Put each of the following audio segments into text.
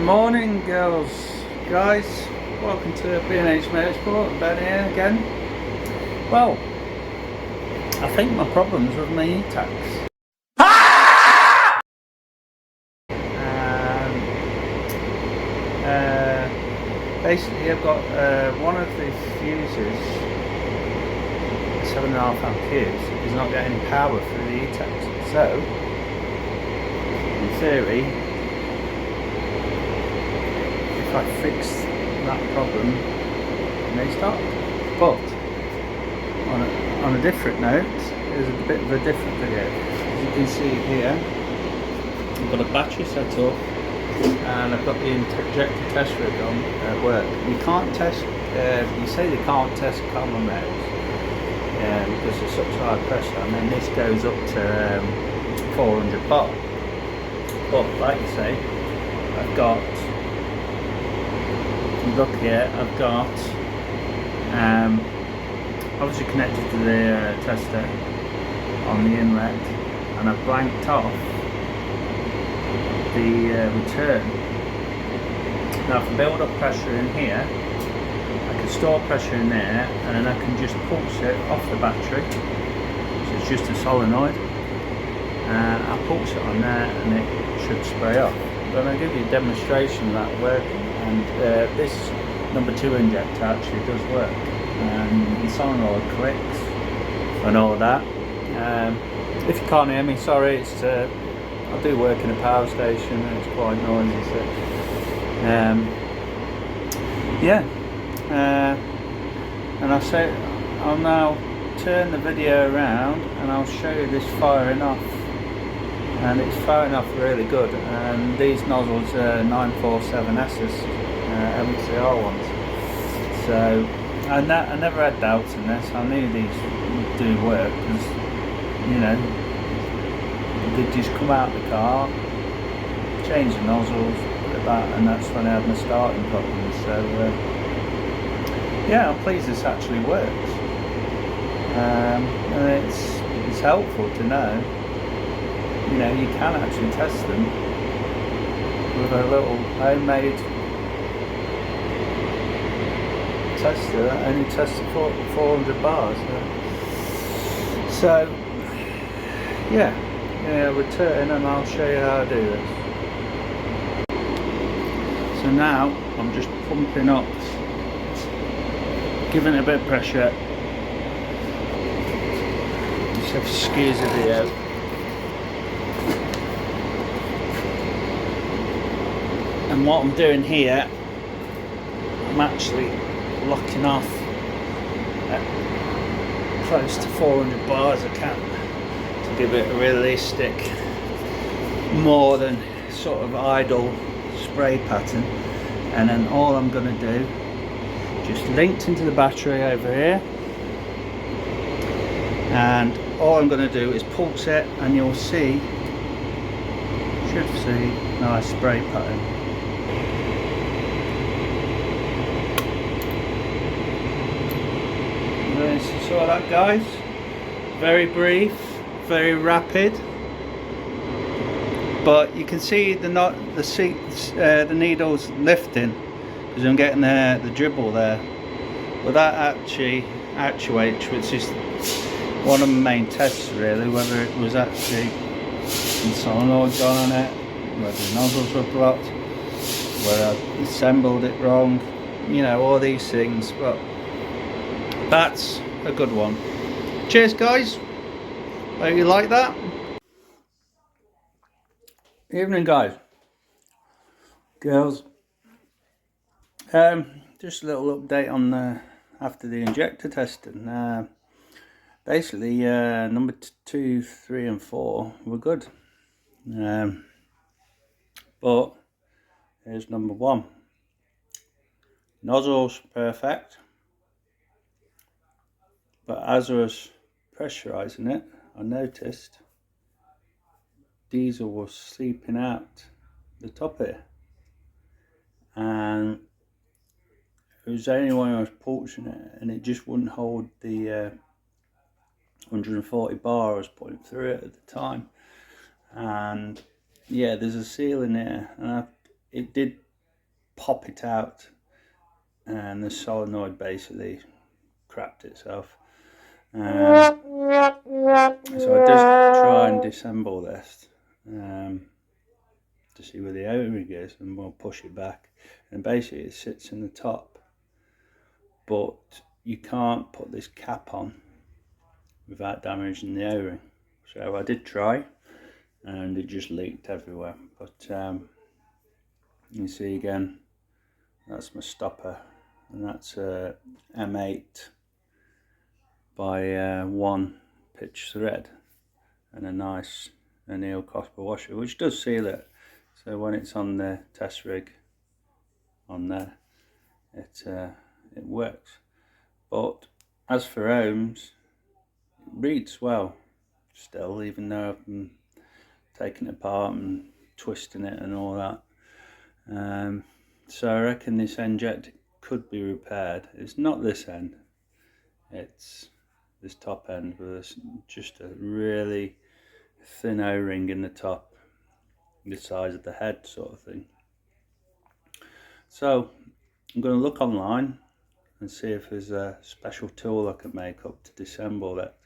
Morning, girls, guys. Welcome to B&H Motorsport. Ben here again. Well, I think my problem's with my E-tax. Basically, I've got one of the fuses, 7.5 amp fuse, is not getting any power through the E-tax. So, in theory, if I fix that problem, it may start. But on a different note, there's a bit of a different video. As you can see here, I've got a battery set up and I've got the injector test rig on at work. You can't test, you say they can't test common rails because it's such high pressure, and then this goes up to 400 bar. But like you say, I've got, look here, I've got obviously connected to the tester on the inlet, and I've blanked off the return. Now I can build up pressure in here, I can store pressure in there, and then I can just pulse it off the battery. So it's just a solenoid, and I'll pulse it on there and it should spray off. But I'll give you a demonstration of that working, and this number 2 injector actually does work, and the solenoid clicks and all that. If you can't hear me, sorry, it's I do work in a power station and it's quite noisy, so and I'll now turn the video around and I'll show you this firing off, and it's firing off really good. And these nozzles are 947S's, MCR ones, so I never had doubts in this. I knew these would do work because, you know, they just come out the car, change the nozzles, and that's when I had my starting problems. So yeah, I'm pleased this actually works, and it's helpful to know, you know, you can actually test them with a little homemade tester that only tests 400 bars. So yeah, return, and I'll show you how to do this. So now I'm just pumping up, giving it a bit of pressure. Just have to excuse the video. And what I'm doing here, I'm actually locking off at close to 400 bars I can, to give it a realistic, more than sort of idle spray pattern. And then all I'm going to do, just linked into the battery over here, and all I'm going to do is pulse it, and you'll see, should see, nice spray pattern. So you saw that, guys, very brief, very rapid, but you can see the needles lifting because I'm getting the dribble there. But that actually actuates, which is one of the main tests really, whether it was actually some solenoid gone on it, whether the nozzles were blocked, whether I assembled it wrong, you know, all these things. But that's a good one. Cheers, guys. Hope you like that. Evening, guys, girls. Just a little update on after the injector testing. Basically, number 2, 3 and 4 were good, but here's number 1. Nozzles perfect, but as I was pressurizing it, I noticed diesel was seeping out the top here, and it was only when I was pulsing it, and it just wouldn't hold the 140 bar I was putting through it at the time. And yeah, there's a seal in there, and it did pop it out, and the solenoid basically crapped itself. So I just try and disassemble this to see where the O-ring is, and we'll push it back, and basically it sits in the top, but you can't put this cap on without damaging the O-ring. So I did try, and it just leaked everywhere. But you see again, that's my stopper, and that's a M8 by 1 pitch thread, and a nice anneal copper washer, which does seal it. So when it's on the test rig on there, it works. But as for ohms, it reads well still, even though I've been taking it apart and twisting it and all that. So I reckon this injector could be repaired. It's not this end, it's this top end with just a really thin O-ring in the top, the size of the head sort of thing. So I'm going to look online and see if there's a special tool I can make up to disassemble that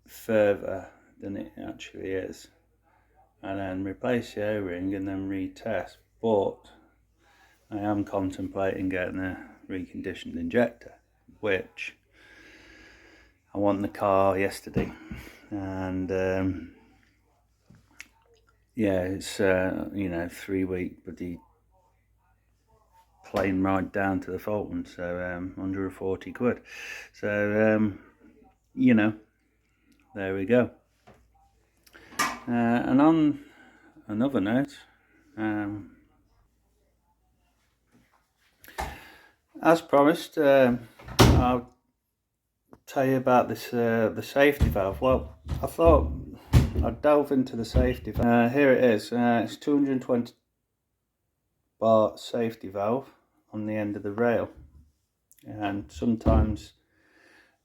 further than it actually is, and then replace the O-ring and then retest. But I am contemplating getting a reconditioned injector, which I won the car yesterday, and yeah, it's you know, 3-week bloody plane ride down to the Fulton, so under 40 quid. So you know, there we go. And on another note, as promised, I'll tell you about this the safety valve. Well, I thought I'd delve into the safety valve. Here it is. It's 220 bar safety valve on the end of the rail, and sometimes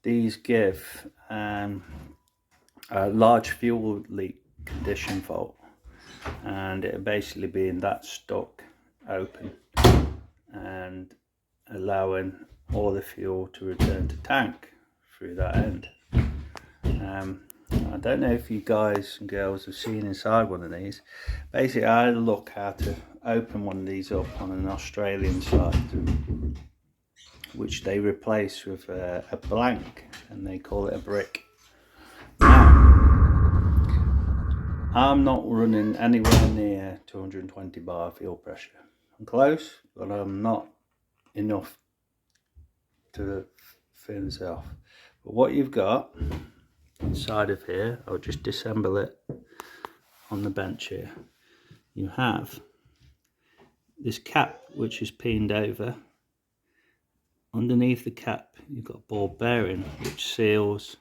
these give a large fuel leak condition fault, and it'll basically be in that stuck open and allowing all the fuel to return to tank through that end. I don't know if you guys and girls have seen inside one of these. Basically, I had a look how to open one of these up on an Australian site, which they replace with a blank, and they call it a brick. Now, I'm not running anywhere near 220 bar fuel pressure. I'm close, but I'm not enough to finish off. But what you've got inside of here, I'll just disassemble it on the bench here. You have this cap which is pinned over. Underneath the cap you've got a ball bearing which seals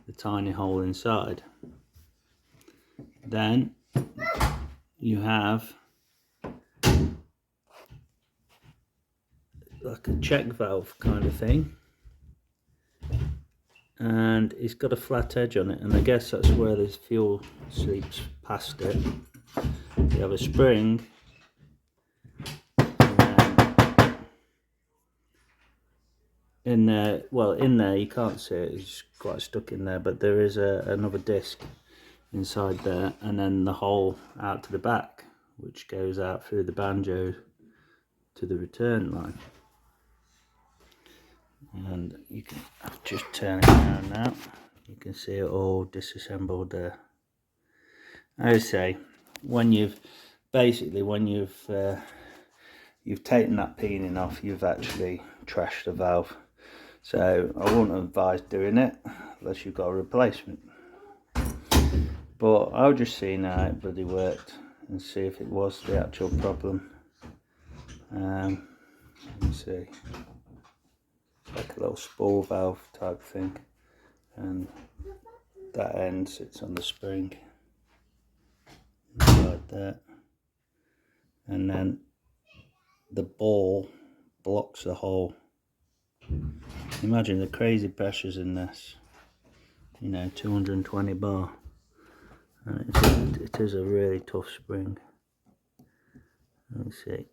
the tiny hole inside. Then you have like a check valve kind of thing, and it's got a flat edge on it, and I guess that's where this fuel seeps past it. You have a spring, and in there, well, in there you can't see it, it's quite stuck in there, but there is another disc inside there, and then the hole out to the back which goes out through the banjo to the return line. And you can just turn it around now, you can see it all disassembled there. I would say when you've taken that peening off, you've actually trashed the valve. So I wouldn't advise doing it unless you've got a replacement. But I'll just see now it bloody worked and see if it was the actual problem. Let me see. Like a little spool valve type thing, and that end sits on the spring like that, and then the ball blocks the hole. Imagine the crazy pressures in this, you know, 220 bar, and it is a really tough spring. Let me see.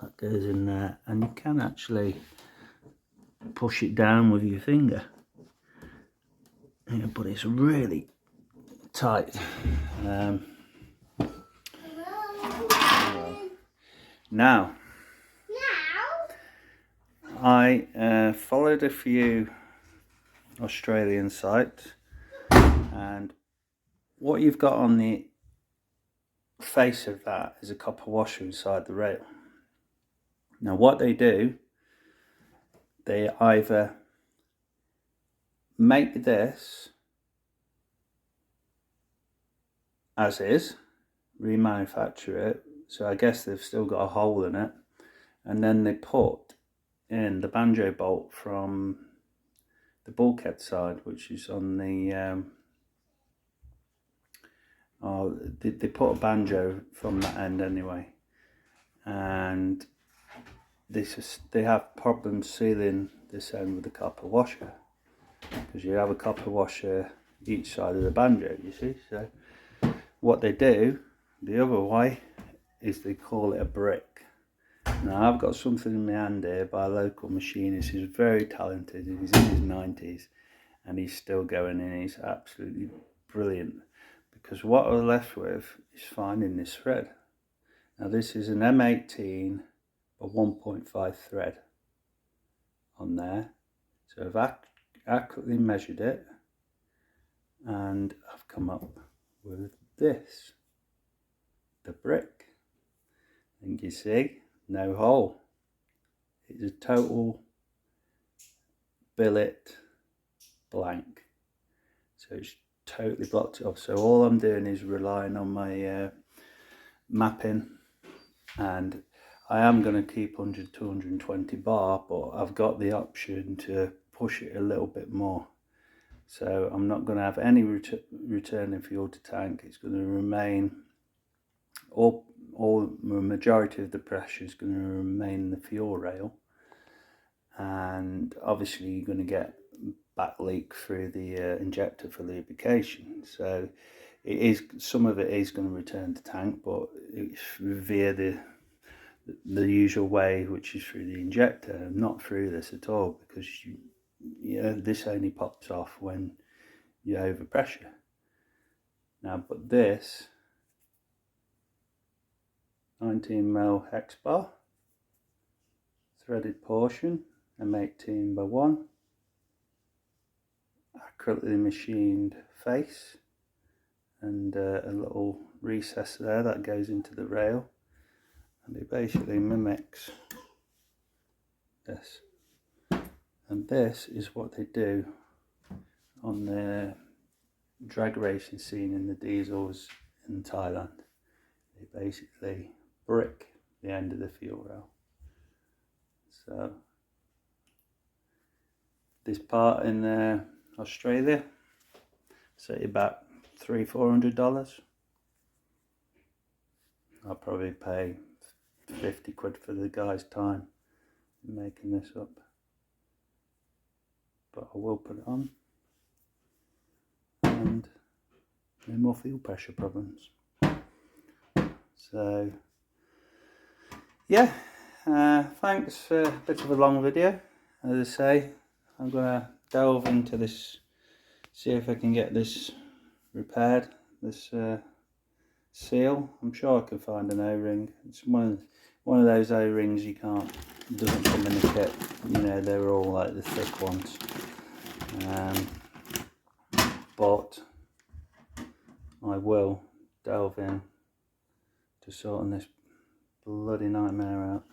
that goes in there, and you can actually push it down with your finger. Yeah, but it's really tight. Now, I followed a few Australian sites, and what you've got on the face of that is a copper washer inside the rail. Now what they do, they either make this as is, remanufacture it, so I guess they've still got a hole in it, and then they put in the banjo bolt from the bulkhead side, which is on the they put a banjo from that end anyway, and they have problems sealing this end with the copper washer, because you have a copper washer each side of the banjo, you see. So what they do the other way is they call it a brick. Now I've got something in my hand here by a local machinist who's very talented, and he's in his 90s and he's still going in. He's absolutely brilliant, because what we're left with is finding this thread. Now this is an M18 or 1.5 thread on there, so I've accurately measured it, and I've come up with this, the brick. And you see, no hole. It's a total billet blank, so it's totally blocked it off. So all I'm doing is relying on my mapping, and I am going to keep 100 to 120 bar, but I've got the option to push it a little bit more. So I'm not going to have any returning fuel to tank. It's going to remain, all the majority of the pressure is going to remain in the fuel rail, and obviously you're going to get back leak through the injector for lubrication. So it is, some of it is going to return to tank, but it's via the usual way, which is through the injector, not through this at all, because this only pops off when you overpressure. Now, but this 19mm hex bar, threaded portion, M18 by 1, accurately machined face, and a little recess there that goes into the rail, and it basically mimics this. And this is what they do on the drag racing scene in the diesels in Thailand. They basically brick the end of the fuel rail. So this part in Australia, say about $300-400. I'll probably pay 50 quid for the guy's time making this up, but I will put it on, and no more fuel pressure problems. So yeah, thanks for a bit of a long video. As I say, I'm going to delve into this, see if I can get this repaired, this seal. I'm sure I can find an O-ring. It's one of those O-rings you can't, doesn't come in the kit, you know, they're all like the thick ones. But I will delve in to sorting this bloody nightmare out.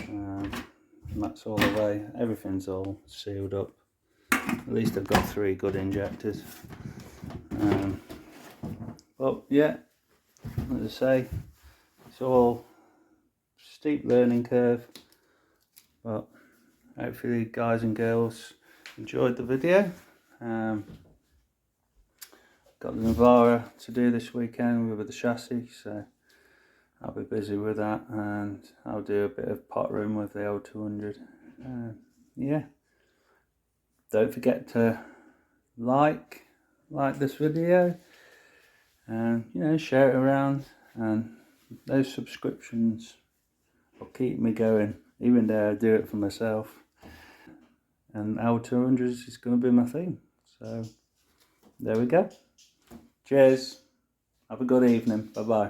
And that's all the way. Everything's all sealed up. At least I've got 3 good injectors. But yeah, as I say, it's all steep learning curve, but hopefully guys and girls enjoyed the video. Got the Navara to do this weekend with the chassis, so I'll be busy with that, and I'll do a bit of pot room with the L200. Yeah, don't forget to like this video, and share it around, and those subscriptions will keep me going, even though I do it for myself. And L200 is going to be my thing. So there we go. Cheers. Have a good evening. Bye bye.